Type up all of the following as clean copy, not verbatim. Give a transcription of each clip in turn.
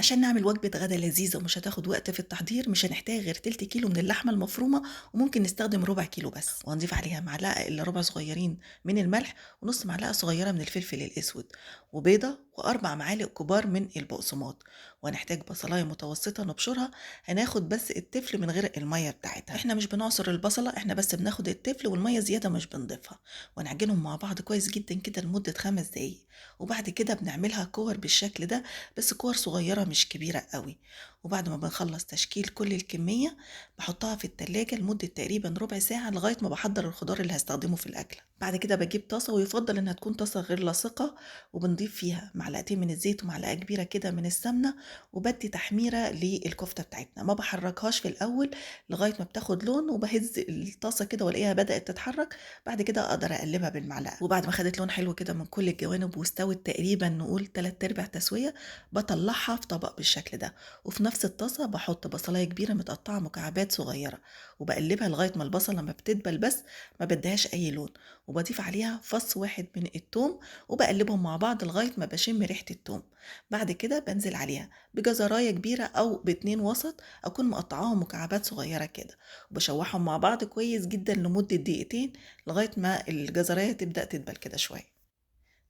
عشان نعمل وجبة غدا لذيذة ومش هتاخد وقت في التحضير، مش هنحتاج غير تلت كيلو من اللحمة المفرومة، وممكن نستخدم ربع كيلو بس، وهنضيف عليها معلقة إلا ربع صغيرين من الملح، ونص معلقة صغيرة من الفلفل الأسود، وبيضة، وأربع معالق كبار من البقسماط. وهنحتاج بصلاية متوسطة نبشرها، هناخد بس التفل من غير المية بتاعتها. احنا مش بنعصر البصلة، احنا بس بناخد التفل والمية زيادة مش بنضيفها، ونعجنهم مع بعض كويس جدا كده لمدة 5 دقايق. وبعد كده بنعملها كور بالشكل ده، بس كور صغيرة مش كبيرة قوي. وبعد ما بنخلص تشكيل كل الكمية، بحطها في التلاجة لمدة تقريبا ربع ساعة لغاية ما بحضر الخضار اللي هستخدمه في الأكلة. بعد كده بجيب طاسة، ويفضل إنها تكون طاسة غير لاصقة، وبنضيف فيها معلقتين من الزيت ومعلقة كبيرة كده من السمنة، وبدي تحميرة للكفتة بتاعتنا. ما بحركهاش في الأول لغاية ما بتاخد لون، وبهز الطاسة كده والاقيها بدأت تتحرك. بعد كده أقدر أقلبها بالمعلقة، وبعد ما خدت لون حلو كده من كل الجوانب واستوت تقريبا نقول 3/4 تسوية، بطلعها في طبق بالشكل ده. وفي نفس الطاسة بحط بصلاية كبيرة متقطعة مكعبات صغيرة، وبقلبها لغاية ما البصل لما بتدبل بس، ما بدهاش أي لون. وبضيف عليها فص واحد من التوم، وبقلبهم مع بعض لغاية ما بشم ريحة التوم. بعد كده بنزل عليها بجزراية كبيرة أو باتنين وسط، أكون مقطعاهم مكعبات صغيرة كده، وبشوحهم مع بعض كويس جدا لمدة دقيقتين لغاية ما الجزراية تبدأ تدبل كده شوية.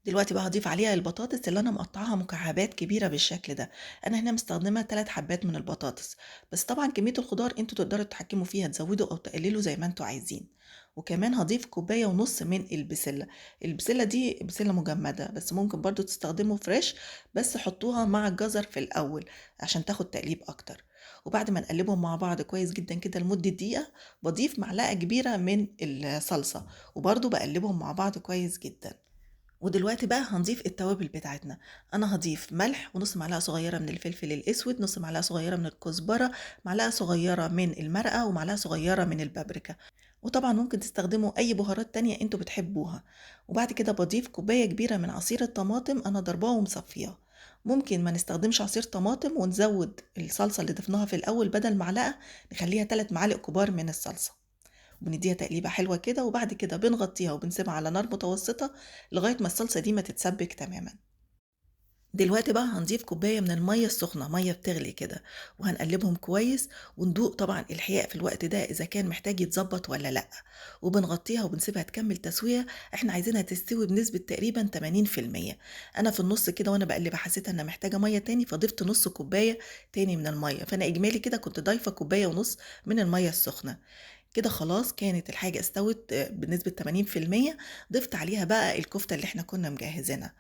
دلوقتي بقى هاضيف عليها البطاطس اللي أنا مقطعاها مكعبات كبيرة بالشكل ده. أنا هنا مستخدمة 3 حبات من البطاطس، بس طبعًا كمية الخضار أنتم تقدروا تتحكموا فيها، تزودوا أو تقللوا زي ما أنتم عايزين. وكمان هاضيف كوباية ونص من البسلة. البسلة دي بسلة مجمدة، بس ممكن برضه تستخدموا فريش، بس حطوها مع الجزر في الأول عشان تاخد تقليب أكتر. وبعد ما نقلبهم مع بعض كويس جدًا كده لمدة دقيقة، باضيف معلقة كبيرة من الصلصة، وبرضه باقلبهم مع بعض كويس جدًا. ودلوقتي بقى هنضيف التوابل بتاعتنا. انا هضيف ملح ونص معلقه صغيره من الفلفل الاسود، نص معلقه صغيره من الكزبره، معلقه صغيره من المرقه، ومعلقه صغيره من البابريكا. وطبعا ممكن تستخدموا اي بهارات تانية انتوا بتحبوها. وبعد كده بضيف كوبايه كبيره من عصير الطماطم، انا ضرباه ومصفياه. ممكن ما نستخدمش عصير طماطم ونزود الصلصه اللي ضفناها في الاول، بدل معلقه نخليها 3 معالق كبار من الصلصه. وبنديها تقليبة حلوة كده، وبعد كده بنغطيها وبنسيبها على نار متوسطة لغاية ما الصلصة دي ما تتسبك تماما. دلوقتي بقى هنضيف كوباية من المية السخنة، مية بتغلي كده، وهنقلبهم كويس، وندوق طبعا الحقيقة في الوقت ده إذا كان محتاج يتظبط ولا لأ. وبنغطيها وبنسيبها تكمل تسوية. احنا عايزينها تستوي بنسبة تقريبا 80%. أنا في النص كده وأنا بقلبها حسيت إنها محتاجة مية تاني، فضفت نص كوباية تاني من المية، فأنا إجمالي كده كنت ضايفة كوباية ونص من المية السخنة. كده خلاص كانت الحاجة استوت بنسبة 80%. ضفت عليها بقى الكفتة اللي احنا كنا مجهزينها،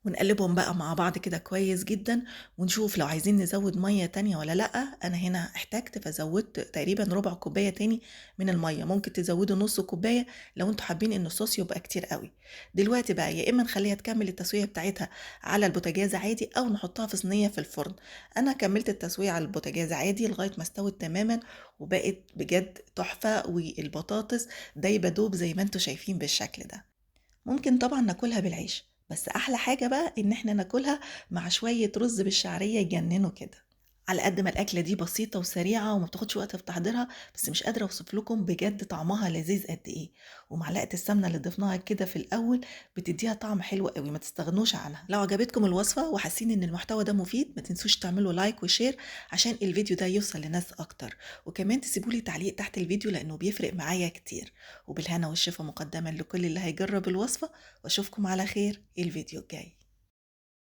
ونقلبهم بقى مع بعض كده كويس جدا، ونشوف لو عايزين نزود مية تانية ولا لأ. أنا هنا احتجت فزودت تقريبا ربع كوباية تاني من المية، ممكن تزودوا نص كوباية لو انتوا حابين ان الصوص يبقى كتير قوي. دلوقتي بقى يا إما نخليها تكمل التسوية بتاعتها على البوتاجاز عادي، أو نحطها في صينية في الفرن. أنا كملت التسوية على البوتاجاز عادي لغاية ما استوت تماما، وبقت بجد تحفة، والبطاطس دايبة دوب زي ما انتوا شايفين بالشكل ده. ممكن طبعًا ناكلها بالعيش، بس أحلى حاجة بقى إن إحنا ناكلها مع شوية رز بالشعرية يجننوا كده. على قد ما الأكلة دي بسيطة وسريعة وما بتاخدش وقت في تحضيرها، بس مش قادرة أوصف لكم بجد طعمها لذيذ قد إيه. ومعلقة السمنة اللي ضفناها كده في الأول بتديها طعم حلو أوي، ما تستغنوش عنها. لو عجبتكم الوصفة وحاسين إن المحتوى ده مفيد، ما تنسوش تعملوا لايك وشير عشان الفيديو ده يوصل لناس أكتر. وكمان تسيبوا لي تعليق تحت الفيديو لأنه بيفرق معايا كتير. وبالهنا والشفا مقدما لكل اللي هيجرب الوصفة، واشوفكم على خير الفيديو الجاي.